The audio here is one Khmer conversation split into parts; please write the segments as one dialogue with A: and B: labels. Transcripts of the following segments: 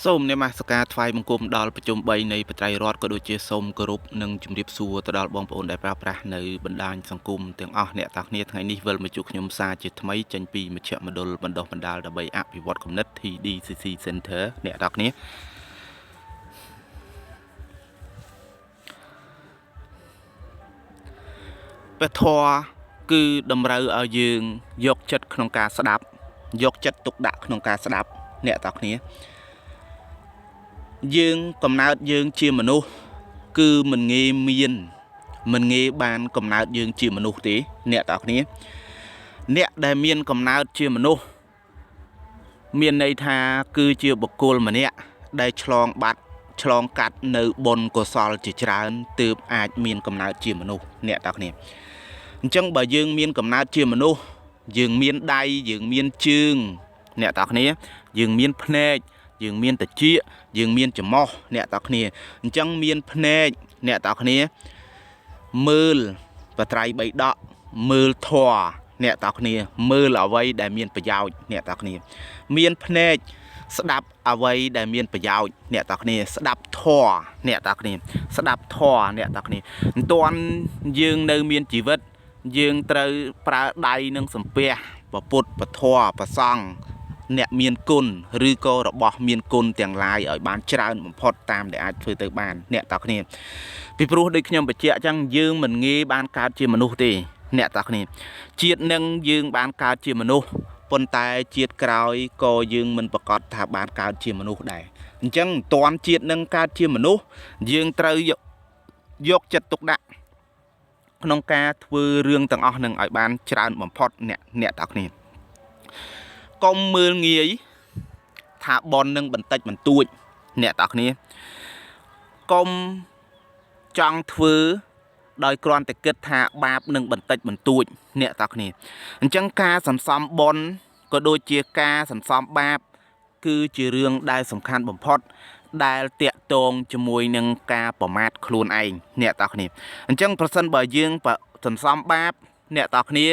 A: សូមនមស្ការថ្វាយបង្គំដល់ប្រជុំ3នៃបត្រៃរដ្ឋក៏ដូចជាសូមគោរពនិងជម្រាបសួរទៅដល់បងប្អូនដែលប្រើប្រាស់នៅបណ្ដាញសង្គមទាំងអស់អ្នកទាំងគ្នាថ្ងៃនេះវិលមកជួបខ្ញុំសារជាថ្មីចេញពីមជ្ឈមណ្ឌលបណ្ដុះបណ្ដាលដើម្បីអភិវឌ្ឍគំនិត TDCC Center អ្នកទាំងគ្នាពធគឺតម្រូវឲ្យយើងយកចិត្តក្នុងការស្ដាប់យកចិត្តទុកដាក់ក្នុងការស្ដាប់អ្នកទាំងគ្នាយើងកំណើតយើងជាមនុស្សគឺមិនងាយបានកំណើតយើងជាមនុស្សទេអ្នកទាំងគ្នាអ្នកដែលមានកំណើតជាមនុស្សមានន័យថាគឺជាបុគ្គលម្នាក់ដែលឆ្លងកាត់នៅបុណ្យកុសលជាច្រើនទើបអាចមានកំណើតជាមនុស្សអ្នកទាំងគ្នាអញ្ចឹងបើយើងមានកំណើតជាមនុស្សយើងមានដៃយើងមានជើងអ្នកទាំងគ្នាយើងមានភ្នែកយើងមានត្រចៀកយើងមានច្រមុះអ្នកទាំងគ្នាអញ្ចឹងមានភ្នែកអ្នកទាំងគ្នាមើលបត្រៃបីដកមើលធម៌អ្នកទាំងគ្នាមើលអ្វីដែលមានប្រយោជន៍អ្នកទាំងគ្នាមានភ្នែកស្ដាប់អ្វីដែលមានប្រយោជន៍អ្នកទាំងគ្នាស្ដាប់ធម៌អ្នកទាំងគ្នាស្ដាប់ធម៌អ្នកទាំងគ្នាមិនទាន់យើងនៅមានជីវិតយើងត្រូវប្រើដៃនិងសំពះព្រះពុទ្ធពធព្រះសង្ឃអ្នកមានគុណឬក៏របស់មានគុណទាំងឡាយឲ្យបានច្រើនបំផុតតាមដែលអាចធ្វើទៅបានអ្នកទាំងគ្នាពីព្រោះដូចខ្ញុំបញ្ជាក់អញ្ចឹងយើងមិនងាយបានកើតជាមនុស្សទេអ្នកទាំងគ្នាជាតិនឹងយើងបានកើតជាមនុស្សប៉ុន្តែជាតិក្រោយក៏យើងមិនប្រកាសថាបានកើតជាមនុស្សដែរអញ្ចឹងមិនតាន់ជាតិនឹងកើតជាមនុស្សយើងត្រូវយកចិត្តទុកដាក់ក្នុងការធ្វើរឿងទាំងអស់នឹងឲ្យបានច្រើនបំផុតអ្នកទាំងគ្នាកុំមើលងាយថាបននឹងបន្តិចបន្តួចអ្នកទាំងគ្នាកុំចង់ធ្វើដោយគ្រាន់តែគិតថាបាបនឹងបន្តិចបន្តួចអ្នកទាំងគ្នាអញ្ចឹងការសន្សំបុណ្យក៏ដូចជាការសន្សំបាបគឺជារឿងដែលសំខាន់បំផុតដែលតាក់ទងជាមួយនឹងការប្រមាថខ្លួនឯងអ្នកទាំងគ្នាអញ្ចឹងប្រសិនបើយើងសន្សំបាបអ្នកទាំងគ្នា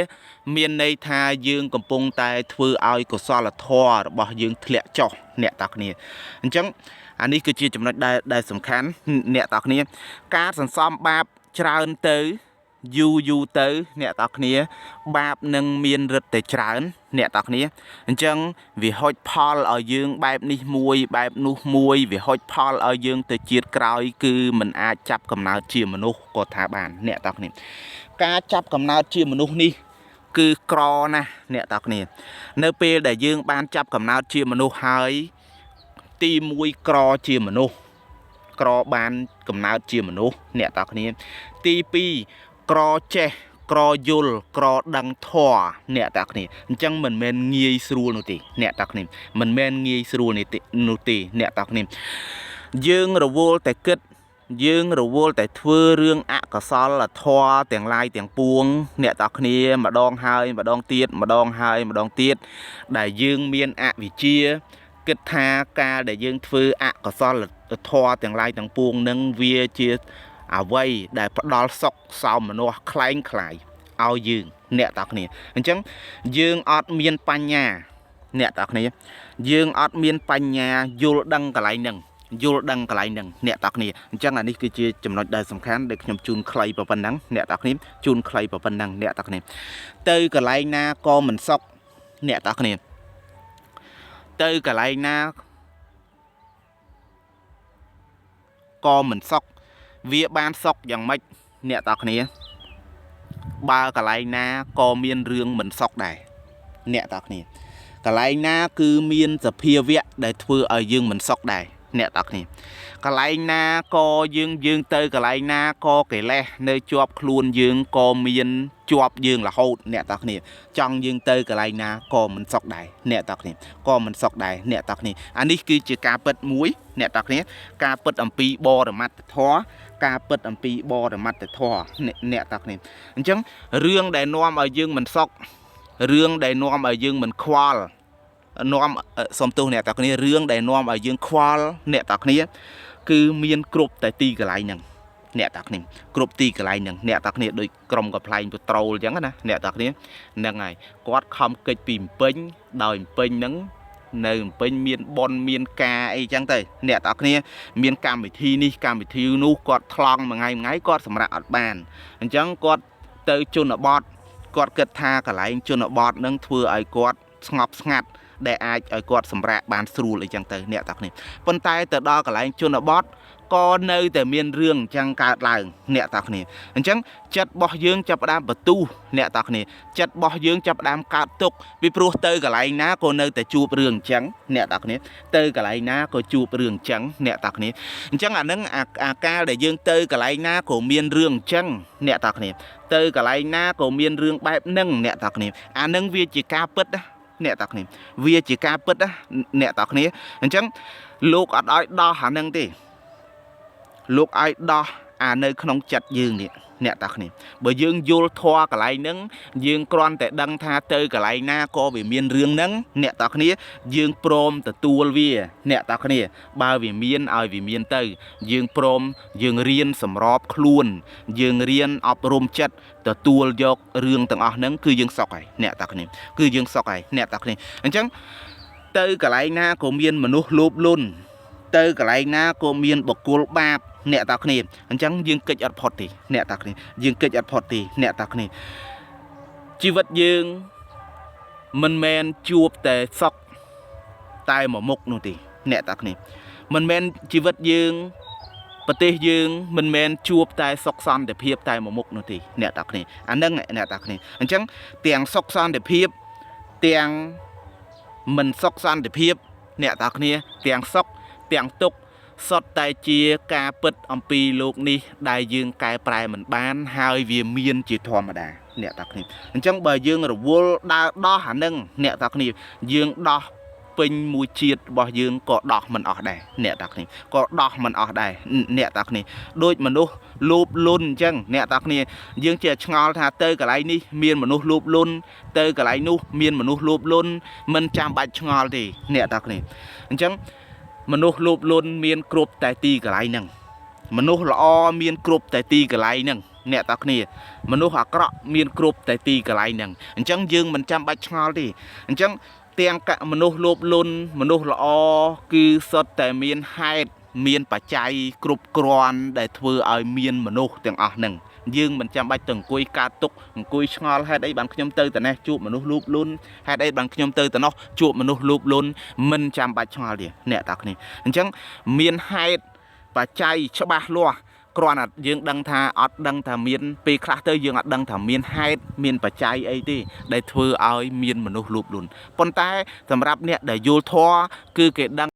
A: មានន័យថាយើងកំពុងតែធ្វើឲ្យកុសលធម៌របស់យើងធ្លាក់ចុះអ្នកទាំងគ្នាអញ្ចឹងអានេះគឺជាចំណុចដែលសំខាន់អ្នកទាំងគ្នាការសន្សំបាបច្រើនទៅយូរទៅអ្នកទាំងគ្នាបាបនឹងមានរិទ្ធតែច្រើនអ្នកទាំងគ្នាអញ្ចឹងវាហុចផលឲ្យយើងបែបនេះមួយបែបនោះមួយវាហុចផលឲ្យយើងទៅជាតិក្រោយគឺមិនអាចចាប់កំណើតជាមនុស្សក៏ថាបានអ្នកទាំងគ្នាការចាប់កំណើតជាមនុស្សនេះគឺក្រណាស់អ្នកទាំងគ្នានៅពេលដែលយើងបានចាប់កំណើតជាមនុស្សហើយទី1ក្រជាមនុស្សក្របានកំណើតជាមនុស្សអ្នកទាំងគ្នាទី2ក្រចេះក្រយល់ក្រដឹងធម៌អ្នកទាំងគ្នាអញ្ចឹងមិនមែនងាយស្រួលនោះទេអ្នកទាំងគ្នាមិនមែនងាយស្រួលនោះទេអ្នកទាំងគ្នាយើងរវល់តែគិតយើងរវល់តែធ្វើរឿងអកុសលធម៌ទាំងឡាយទាំងពួងអ្នកទាំងគ្នាម្ដងហើយម្ដងទៀតម្ដងហើយម្ដងទៀតដែលយើងមានអវិជ្ជាគិតថាការដែលយើងធ្វើអកុសលធម៌ទាំងឡាយទាំងពួងនឹងវាជាអ្វីដែលផ្ដល់សុខសោមនស្សคล้ายคล้ายឲ្យយើងអ្នកទាំងគ្នាអញ្ចឹងយើងអត់មានបញ្ញាអ្នកទាំងគ្នាយើងអត់មានបញ្ញាយល់ដឹងកន្លែងហ្នឹងអ្នកទាំងគ្នាអញ្ចឹងអានេះគឺជាចំណុចដែលសំខាន់ដែលខ្ញុំជូនខ្លីប៉ុណ្ណឹងអ្នកទាំងគ្នាជូនខ្លីប៉ុណ្ណឹងអ្នកទាំងគ្នាទៅកន្លែងណាក៏មិនសុខអ្នកទាំងគ្នាទៅកន្លែងណាក៏មិនសុខវាបានសុខយ៉ាងម៉េចអ្នកទាំងគ្នាបើកន្លែងណាក៏មានរឿងមិនសុខដែរអ្នកទាំងគ្នាកន្លែងណាគឺមានសភាវៈដែលធ្វើឲ្យយើងមិនសុខដែរអ្នកទាំងគ្នាកន្លែងណាក៏យើងទៅកន្លែងណាក៏កិលេសនៅជាប់ខ្លួនយើងក៏មានជាប់យើងរហូតអ្នកទាំងគ្នាចង់យើងទៅកន្លែងណាក៏មិនសុខដែរអ្នកទាំងគ្នាក៏មិនសុខដែរអ្នកទាំងគ្នាអានេះគឺជាការពិតមួយអ្នកទាំងគ្នាការពិតអំពីបរមត្ថធម៌ការពិតអំពីបរមត្ថធម៌អ្នកទាំងគ្នាអញ្ចឹងរឿងដែលនាំឲ្យយើងមិនសុខរឿងដែលនាំឲ្យយើងមិនខ្វល់នាំសំទោសអ្នកទាំងគ្នារឿងដែលនាំឲ្យយើងខ្វល់អ្នកទាំងគ្នាគឺមានគ្រប់តែទីកន្លែងហ្នឹងអ្នកទាំងគ្នាគ្រប់ទីកន្លែងហ្នឹងអ្នកទាំងគ្នាដូចក្រុមកំ pl ែងពត្រូលអញ្ចឹងណាអ្នកទាំងគ្នាហ្នឹងហើយគាត់ខំកិច្ចពីពេញដោយពេញហ្នឹង នៅពេញមានបនមានការអីចឹងទៅអ្នកទាំងគ្នាមានកម្មវិធីនេះកម្មវិធីនោះគាត់ថ្លង់មួយថ្ងៃគាត់សម្រាប់អត់បានអញ្ចឹងគាត់ទៅជនបទគាត់គិតថាកន្លែងជនបទនឹងធ្វើឲ្យគាត់ស្ងប់ស្ងាត់ដែលអាចឲ្យគាត់សម្រាកបានស្រួលអីចឹងទៅអ្នកទាំងគ្នាប៉ុន្តែទៅដល់កន្លែងជនបទក៏នៅតែមានរឿងអញ្ចឹងកើតឡើងអ្នកទាំងគ្នាអញ្ចឹងចិត្តរបស់យើងចាប់ផ្ដើមបន្ទុះអ្នកទាំងគ្នាចិត្តរបស់យើងចាប់ផ្ដើមកើតទុកពីព្រោះទៅកន្លែងណាក៏នៅតែជួបរឿងអញ្ចឹងអ្នកទាំងគ្នាទៅកន្លែងណាក៏ជួបរឿងអញ្ចឹងអ្នកទាំងគ្នាអញ្ចឹងអានឹងអាកាលដែលយើងទៅកន្លែងណាក៏មានរឿងអញ្ចឹងអ្នកទាំងគ្នាទៅកន្លែងណាក៏មានរឿងបែបហ្នឹងអ្នកទាំងគ្នាអានឹងវាជាការពិតណាអ្នកទាំងគ្នាវាជាការពិតណាអ្នកទាំងគ្នាអញ្ចឹងលោកអត់ឲ្យដោះអានឹងទេលោកឲ្យដោះអានៅក្នុងចិត្តយើងនេះអ្នកតាគ្នាបើយើងយល់ធម៌កន្លែងហ្នឹងយើងគ្រាន់តែដឹងថាទៅកន្លែងណាក៏វាមានរឿងហ្នឹងអ្នកតាគ្នាយើងព្រមទទួលវាអ្នកតាគ្នាបើវាមានឲ្យវាមានទៅយើងព្រមយើងរៀនសម្របខ្លួនយើងរៀនអប់រំចិត្តទទួលយករឿងទាំងអស់ហ្នឹងគឺយើងសុខហើយអ្នកតាគ្នាគឺយើងសុខហើយអ្នកតាគ្នាអញ្ចឹងទៅកន្លែងណាក៏មានមនុស្សលោភលន់ទៅកន្លែងណាក៏មានបុគ្គលបាបអ្នកតាគ្នាអញ្ចឹងយើងកិច្ចអត់ផុតទេអ្នកតាគ្នាយើងកិច្ចអត់ផុតទេអ្នកតាគ្នាជីវិតយើងមិនមែនជួបតែសុខតែមួយមុខនោះទេអ្នកតាគ្នាមិនមែនជីវិតយើងប្រទេសយើងមិនមែនជួបតែសុខសន្តិភាពតែមួយមុខនោះទេអ្នកតាគ្នាអានឹងអ្នកតាគ្នាអញ្ចឹងទាំងសុខសន្តិភាពទាំងមិនសុខសន្តិភាពអ្នកតាគ្នាទាំងសុខទាំងទុក្ខសុទ្ធតែជាការពិតអំពីលោកនេះដែលយើងកែប្រែមិនបានហើយវាមានជាធម្មតាអ្នកតាគ្នាអញ្ចឹងបើយើងរវល់ដើរដោះអានឹងអ្នកតាគ្នាយើងដោះពេញមួយជាតិរបស់យើងក៏ដោះមិនអស់ដែរអ្នកតាគ្នាក៏ដោះមិនអស់ដែរអ្នកតាគ្នាដូចមនុស្សលោភលន់អញ្ចឹងអ្នកតាគ្នាយើងជាឆ្ងល់ថាទៅកន្លែងនេះមានមនុស្សលោភលន់ទៅកន្លែងនោះមានមនុស្សលោភលន់មិនចាំបាច់ឆ្ងល់ទេអ្នកតាគ្នាអញ្ចឹងមនុស្សលោភលន់មានគ្រប់តែទីកន្លែងហ្នឹងមនុស្សល្អមានគ្រប់តែទីកន្លែងហ្នឹងអ្នកតាគ្នាមនុស្សអាក្រក់មានគ្រប់តែទីកន្លែងហ្នឹងអញ្ចឹងយើងមិនចាំបាច់ឆ្ងល់ទេអញ្ចឹងទាំងមនុស្សលោភលន់មនុស្សល្អគឺសុទ្ធតែមានហេតុមានបច្ច័យគ្រប់គ្រាន់ដែលធ្វើឲ្យមានមនុស្សទាំងអស់ហ្នឹងយើងមិនចាំបាច់ទៅអង្គុយកើតទុកអង្គុយឆ្ងល់ហេតុអីបានខ្ញុំទៅតែនេះជួបមនុស្សលោភលន់ហេតុអីបានខ្ញុំទៅតែនោះជួបមនុស្សលោភលន់មិនចាំបាច់ឆ្ងល់ទេអ្នកតាគ្នាអញ្ចឹងមានហេតុបច្ច័យច្បាស់លាស់គ្រាន់តែយើងដឹងថាអត់ដឹងថាមានពេលខ្លះទៅយើងអត់ដឹងថាមានហេតុមានបច្ច័យអីទេដែលធ្វើឲ្យមានមនុស្សលោភលន់ប៉ុន្តែសម្រាប់អ្នកដែលយល់ធម៌គឺគេដឹង